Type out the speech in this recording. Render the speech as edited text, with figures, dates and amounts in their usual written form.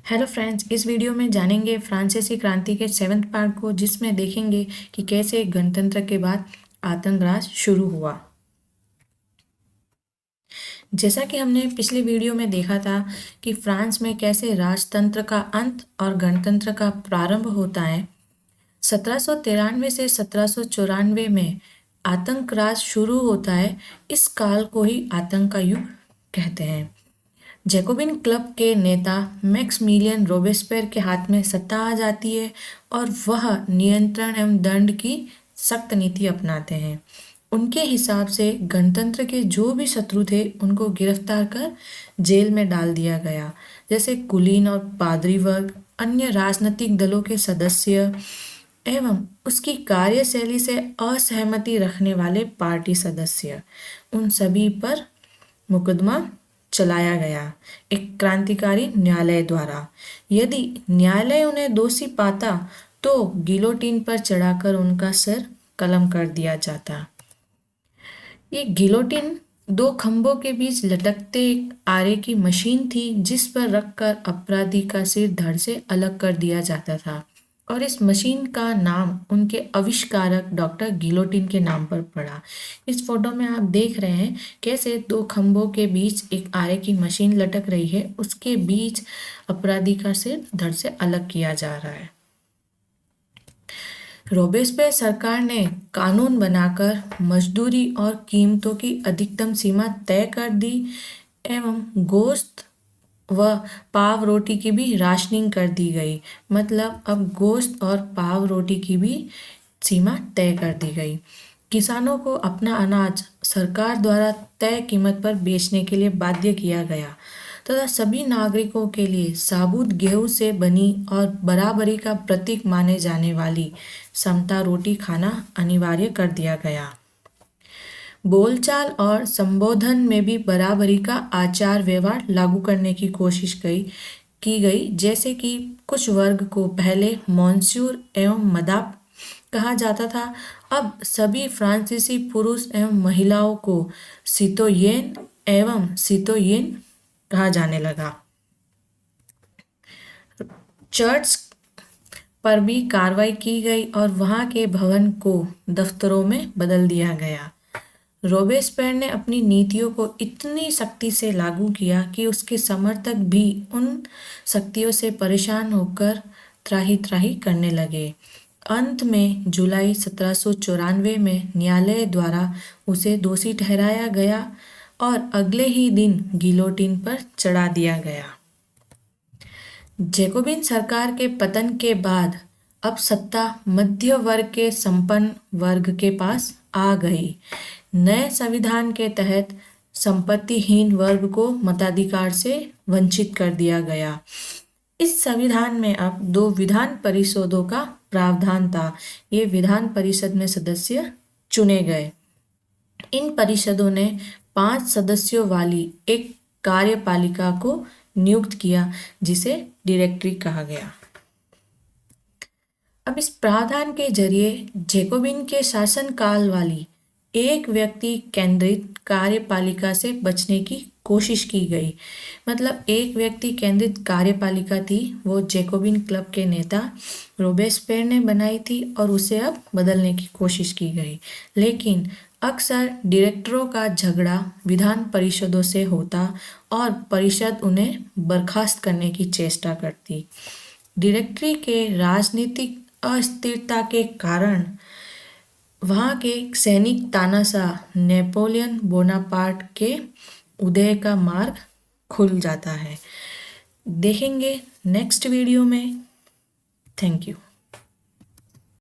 Hello friends, इस video में जानेंगे फ्रांसीसी क्रांति के 7th पार्ट को, जिसमें देखेंगे कि कैसे गणतंत्र के बाद आतंक राज शुरू हुआ। जैसा कि हमने पिछले वीडियो में देखा था कि फ्रांस में कैसे राजतंत्र का अंत और गणतंत्र का प्रारंभ होता है। 1793 से 1794 में आतंक राज शुरू होता है। इस काल को ही आतंक का युग कहते हैं। जैकोबिन क्लब के नेता मैक्समिलियन रोबेस्पियर के हाथ में सत्ता आ जाती है और वह नियंत्रण एवं दंड की सख्त नीति अपनाते हैं। उनके हिसाब से गणतंत्र के जो भी शत्रु थे उनको गिरफ्तार कर जेल में डाल दिया गया, जैसे कुलीन और पादरी वर्ग, अन्य राजनीतिक दलों के सदस्य एवं उसकी कार्यशैली से असहमति रखने वाले पार्टी सदस्य, उन सभी पर मुकदमा चलाया गया एक क्रांतिकारी न्यायालय द्वारा। यदि न्यायालय उन्हें दोषी पाता तो गिलोटिन पर चढ़ाकर उनका सिर कलम कर दिया जाता। ये गिलोटिन दो खंभों के बीच लटकते एक आरे की मशीन थी, जिस पर रखकर अपराधी का सिर धड़ से अलग कर दिया जाता था, और इस मशीन का नाम उनके आविष्कारक डॉक्टर गिलोटिन के नाम पर पड़ा। इस फोटो में आप देख रहे हैं कैसे दो खंभों के बीच एक आरे की मशीन लटक रही है, उसके बीच अपराधी का सिर धड़ से अलग किया जा रहा है। रोबेस्पियर सरकार ने कानून बनाकर मजदूरी और कीमतों की अधिकतम सीमा तय कर दी एवं गोश्त व पाव रोटी की भी राशनिंग कर दी गई। मतलब अब गोश्त और पाव रोटी की भी सीमा तय कर दी गई। किसानों को अपना अनाज सरकार द्वारा तय कीमत पर बेचने के लिए बाध्य किया गया तथा सभी नागरिकों के लिए साबुत गेहूं से बनी और बराबरी का प्रतीक माने जाने वाली समता रोटी खाना अनिवार्य कर दिया गया। बोलचाल और संबोधन में भी बराबरी का आचार व्यवहार लागू करने की कोशिश की गई, जैसे कि कुछ वर्ग को पहले मॉन्स्यूर एवं मदाप कहा जाता था, अब सभी फ्रांसीसी पुरुष एवं महिलाओं को सितोयेन एवं सितोयेन कहा जाने लगा। चर्च पर भी कार्रवाई की गई और वहां के भवन को दफ्तरों में बदल दिया गया। रोबेस्पियर ने अपनी नीतियों को इतनी सख्ती से लागू किया कि उसके समर्थक भी उन शक्तियों से परेशान होकर त्राही त्राही करने लगे। अंत में जुलाई 1794 में न्यायालय द्वारा उसे दोषी ठहराया गया और अगले ही दिन गिलोटिन पर चढ़ा दिया गया। जैकोबिन सरकार के पतन के बाद अब सत्ता मध्य वर्ग के संपन्न वर्ग के पास आ गई। नए संविधान के तहत संपत्तिहीन वर्ग को मताधिकार से वंचित कर दिया गया। इस संविधान में अब 2 विधान परिषदों का प्रावधान था। ये विधान परिषद में सदस्य चुने गए। इन परिषदों ने 5 सदस्यों वाली एक कार्यपालिका को नियुक्त किया, जिसे डायरेक्टरी कहा गया। अब इस प्रावधान के जरिए जैकोबिन के शासनकाल वाली एक व्यक्ति केंद्रित कार्यपालिका से बचने की कोशिश की गई। मतलब एक व्यक्ति केंद्रित कार्यपालिका थी, वो जैकोबिन क्लब के नेता रोबेस्पियर ने बनाई थी और उसे अब बदलने की कोशिश की गई। लेकिन अक्सर डायरेक्टरों का झगड़ा विधान परिषदों से होता और परिषद उन्हें बर्खास्त करने की चेष्टा करती। डायरेक्टरी के राजनीतिक अस्थिरता के कारण वहाँ के सैनिक तानाशाह नेपोलियन बोनापार्ट के उदय का मार्ग खुल जाता है। देखेंगे नेक्स्ट वीडियो में। Thank you.